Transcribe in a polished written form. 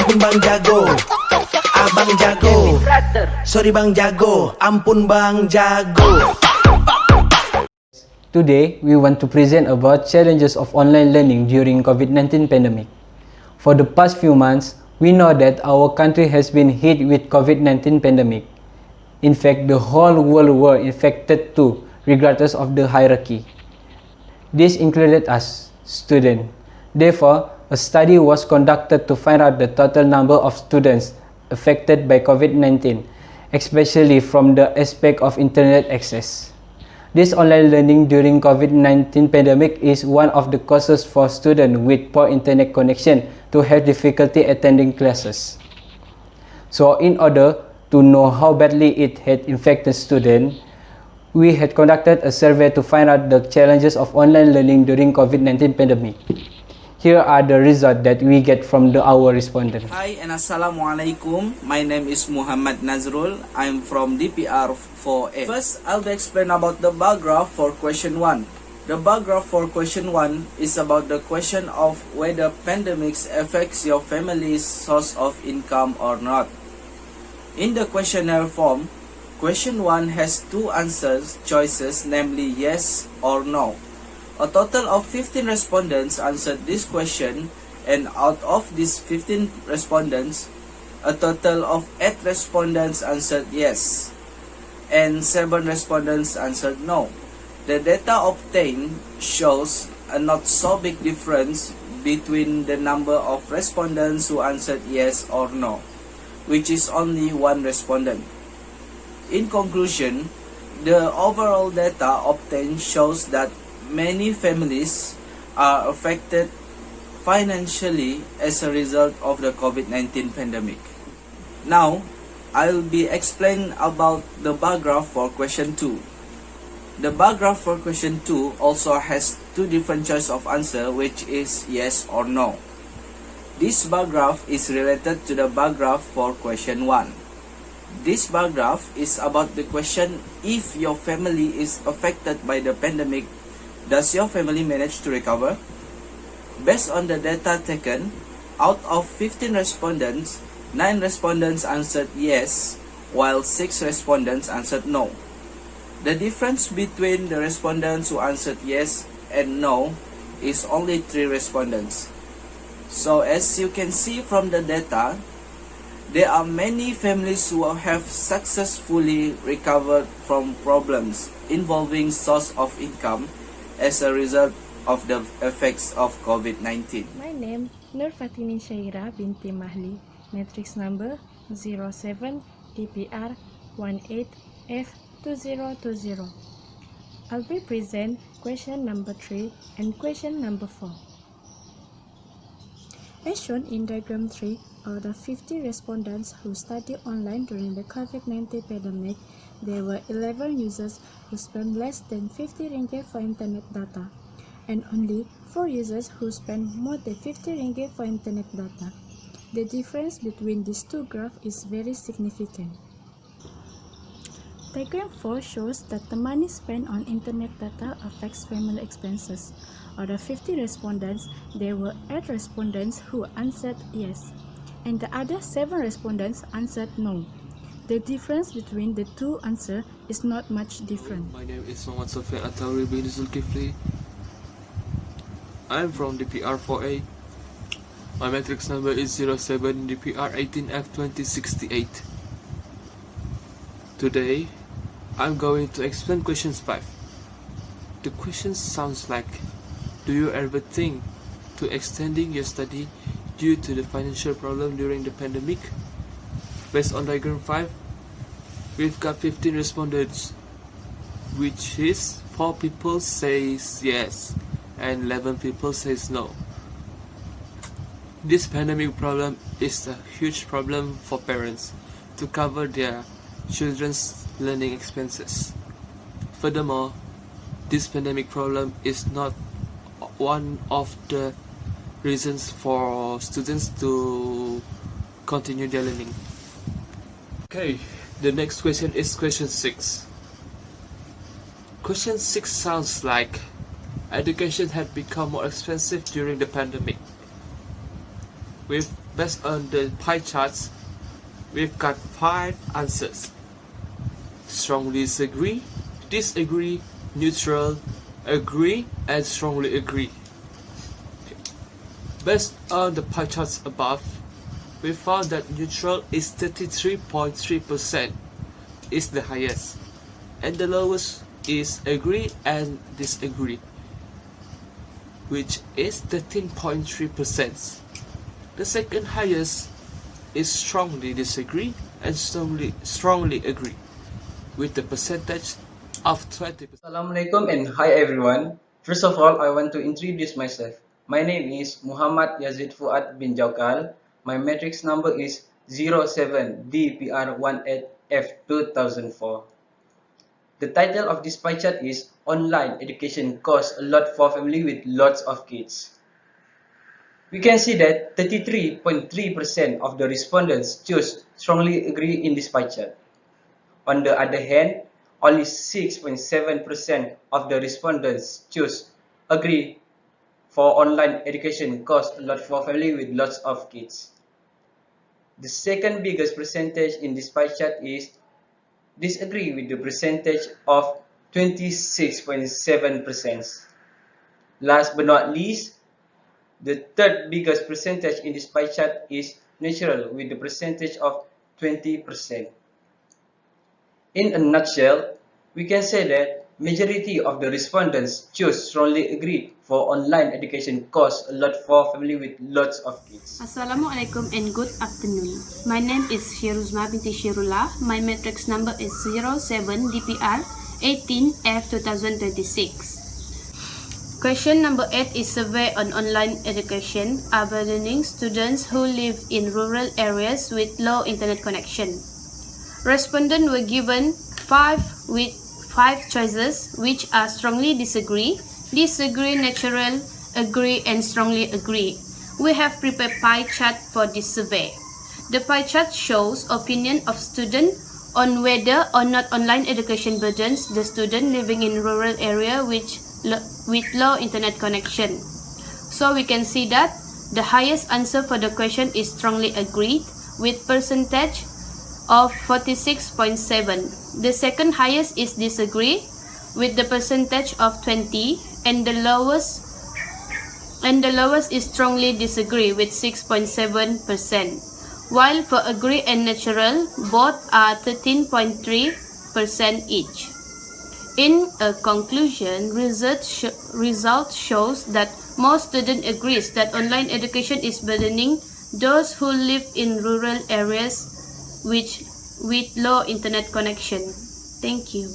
Ampun Bang Jago, Abang Jago. Sorry Bang Jago, ampun Bang Jago. Today, we want to present about challenges of online learning during COVID-19 pandemic. For the past few months, we know that our country has been hit with COVID-19 pandemic. In fact, the whole world were infected too, regardless of the hierarchy. This included us, students. Therefore, a study was conducted to find out the total number of students affected by COVID-19, especially from the aspect of internet access. This online learning during COVID-19 pandemic is one of the causes for students with poor internet connection to have difficulty attending classes. So in order to know how badly it had infected students, we had conducted a survey to find out the challenges of online learning during COVID-19 pandemic. Here are the results that we get from our respondents. Hi and Assalamualaikum. My name is Muhammad Nazrul. I'm from DPR4A. First, I'll be explain about the bar graph for question 1. The bar graph for question 1 is about the question of whether pandemics affects your family's source of income or not. In the questionnaire form, question 1 has two choices, namely yes or no. A total of 15 respondents answered this question, and out of these 15 respondents, a total of 8 respondents answered yes, and 7 respondents answered no. The data obtained shows a not so big difference between the number of respondents who answered yes or no, which is only 1 respondent. In conclusion, the overall data obtained shows that many families are affected financially as a result of the COVID-19 pandemic. Now, I'll be explaining about the bar graph for question 2. The bar graph for question 2 also has two different choices of answer, which is yes or no. This bar graph is related to the bar graph for question 1. This bar graph is about the question if your family is affected by the pandemic. Does your family manage to recover? Based on the data taken, out of 15 respondents, 9 respondents answered yes, while 6 respondents answered no. The difference between the respondents who answered yes and no is only 3 respondents. So as you can see from the data, there are many families who have successfully recovered from problems involving source of income as a result of the effects of COVID-19. My name Nur Fatini Syaira binti Mahli, matrix number 07 DPR 18F2020. I'll be present question number 3 and question number 4. As shown in diagram 3, out of 50 respondents who studied online during the COVID-19 pandemic, there were 11 users who spent less than 50 ringgit for internet data, and only 4 users who spent more than 50 ringgit for internet data. The difference between these two graphs is very significant. Diagram 4 shows that the money spent on internet data affects family expenses. Out of 50 respondents, there were 8 respondents who answered yes, and the other 7 respondents answered no. The difference between the two answers is not much different. My name is Muhammad Sofian Atauri bin Zulkifli. I am from DPR4A. My matrix number is 07 DPR 18F2068. Today, I'm going to explain questions 5. The question sounds like, do you ever think to extending your study due to the financial problem during the pandemic? Based on diagram 5, we've got 15 respondents, which is 4 people says yes and 11 people says no. This pandemic problem is a huge problem for parents to cover their children's learning expenses. Furthermore, this pandemic problem is not one of the reasons for students to continue their learning. Okay, the next question is question 6. Question 6 sounds like education had become more expensive during the pandemic. We've based on the pie charts, we've got 5 answers: strongly disagree, neutral, agree, and strongly agree. Based on the pie charts above, we found that neutral is 33.3%, is the highest, and the lowest is agree and disagree, which is 13.3%. The second highest is strongly disagree and strongly agree, with the percentage of 20%. Assalamualaikum and hi everyone. First of all, I want to introduce myself. My name is Muhammad Yazid Fuad bin Jaukal. My matrix number is 07DPR18F2004. The title of this pie chart is Online Education Costs a Lot for Family with Lots of Kids. We can see that 33.3% of the respondents choose strongly agree in this pie chart. On the other hand, only 6.7% of the respondents choose agree for online education costs a lot for family with lots of kids. The second biggest percentage in this pie chart is disagree with the percentage of 26.7%. Last but not least, the third biggest percentage in this pie chart is neutral with the percentage of 20%. In a nutshell, we can say that majority of the respondents choose strongly agree for online education costs a lot for family with lots of kids. Assalamualaikum and good afternoon. My name is Shiruzma binti Shirullah. My matrix number is 07DPR18F2026. Question number 8 is survey on online education abandoning students who live in rural areas with low internet connection. Respondents were given 5 choices, which are strongly disagree, neutral, agree, and strongly agree. We have prepared pie chart for this survey. The pie chart shows opinion of students on whether or not online education burdens the student living in rural area with low internet connection. So we can see that the highest answer for the question is strongly agreed with percentage of 46.7. The second highest is disagree with the percentage of 20, and the lowest is strongly disagree with 6.7%. While for agree and neutral, both are 13.3% each. In a conclusion, result shows that most students agree that online education is burdening those who live in rural areas with low internet connection. Thank you.